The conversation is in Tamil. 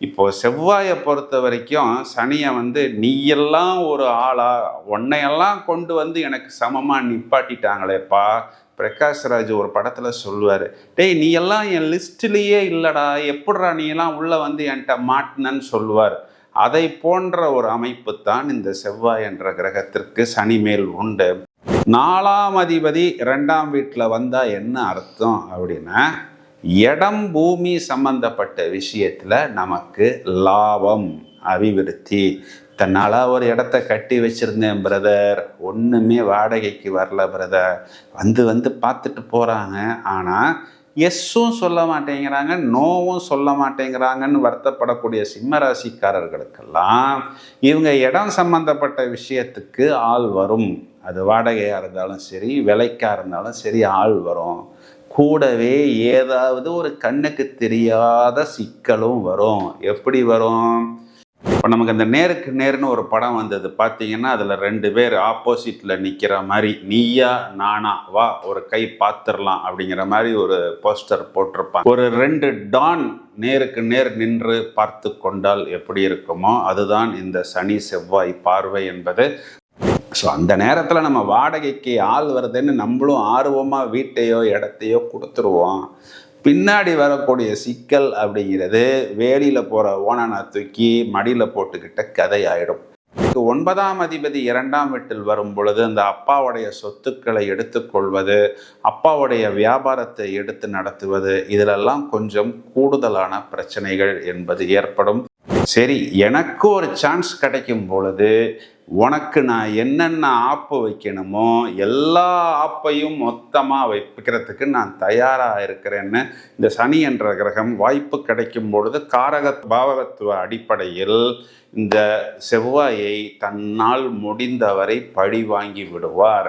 இப்போ செவ்வாயை பொறுத்த வரைக்கும் சனியை நீயெல்லாம் ஒரு ஆளா, உன்னையெல்லாம் கொண்டு எனக்கு சமமா நிப்பாட்டிட்டாங்களேப்பா. பிரகாஷ்ராஜ் ஒரு படத்துல சொல்லுவாரு, டேய் நீ எல்லாம் என் லிஸ்ட்லயே இல்லடா, எப்படிடா நீ எல்லாம் உள்ள என்கிட்ட மாட்டினன்னு சொல்லுவார். அதை போன்ற ஒரு அமைப்பு தான் இந்த செவ்வாய் என்ற கிரகத்திற்கு சனி மேல் உண்டு. 4ஆம் அதிபதி 2ஆம் வீட்டில் வந்தா என்ன அர்த்தம் அப்படின்னா, இடம் பூமி சம்பந்தப்பட்ட விஷயத்துல நமக்கு லாபம், அபிவிருத்தி. தன்னால ஒரு இடத்த கட்டி வச்சிருந்தேன் பிரதர், ஒண்ணுமே வாடகைக்கு வரல பிரதர், வந்து பார்த்துட்டு போறாங்க, ஆனா எஸ்ஸும் சொல்ல மாட்டேங்கிறாங்க, நோவும் சொல்ல மாட்டேங்கிறாங்கன்னு வருத்தப்படக்கூடிய சிம்ம ராசிக்காரர்களுக்கெல்லாம் இவங்க இடம் சம்பந்தப்பட்ட விஷயத்துக்கு ஆள் வரும். அது வாடகையா இருந்தாலும் சரி, விலைக்கா இருந்தாலும் சரி, ஆள் வரும். கூடவே ஏதாவது ஒரு கண்ணுக்கு தெரியாத சிக்கலும் வரும். எப்படி வரும்? இப்போ நமக்கு அந்த நேருக்கு நேர்னு ஒரு படம் வந்தது பார்த்தீங்கன்னா, அதில் 2 பேர் ஆப்போசிட்டில் நிற்கிற மாதிரி, நீயா நானா வா ஒரு கை பார்த்துடலாம் அப்படிங்கிற மாதிரி ஒரு போஸ்டர் போட்டிருப்பாங்க. ஒரு 2 டான் நேருக்கு நேர் நின்று பார்த்து கொண்டால் எப்படி இருக்குமோ அதுதான் இந்த சனி செவ்வாய் பார்வை என்பது. ஸோ அந்த நேரத்தில் நம்ம வாடகைக்கு ஆள் வருதுன்னு நம்மளும் ஆர்வமாக வீட்டையோ இடத்தையோ கொடுத்துருவோம். பின்னாடி வரக்கூடிய சிக்கல் அப்படிங்கிறது வேலியில் போகிற ஓனானை தூக்கி மடியில் போட்டுக்கிட்ட கதையாயிடும். 9ஆம் அதிபதி 2ஆம் வீட்டில் வரும் பொழுது அந்த அப்பாவுடைய சொத்துக்களை எடுத்துக்கொள்வது, அப்பாவுடைய வியாபாரத்தை எடுத்து நடத்துவது, இதிலெல்லாம் கொஞ்சம் கூடுதலான பிரச்சனைகள் என்பது ஏற்படும். சரி, எனக்கு ஒரு சான்ஸ் கிடைக்கும் பொழுது உனக்கு நான் என்னென்ன ஆப்பு வைக்கணுமோ எல்லா ஆப்பையும் மொத்தமாக வைக்கிறதுக்கு நான் தயாராக இருக்கிறேன்னு இந்த சனி என்ற கிரகம் வாய்ப்பு கிடைக்கும் பொழுது காரக பாவகத்துவ அடிப்படையில் இந்த செவ்வாயை தன்னால் முடிந்தவரை பழி வாங்கி விடுவார்.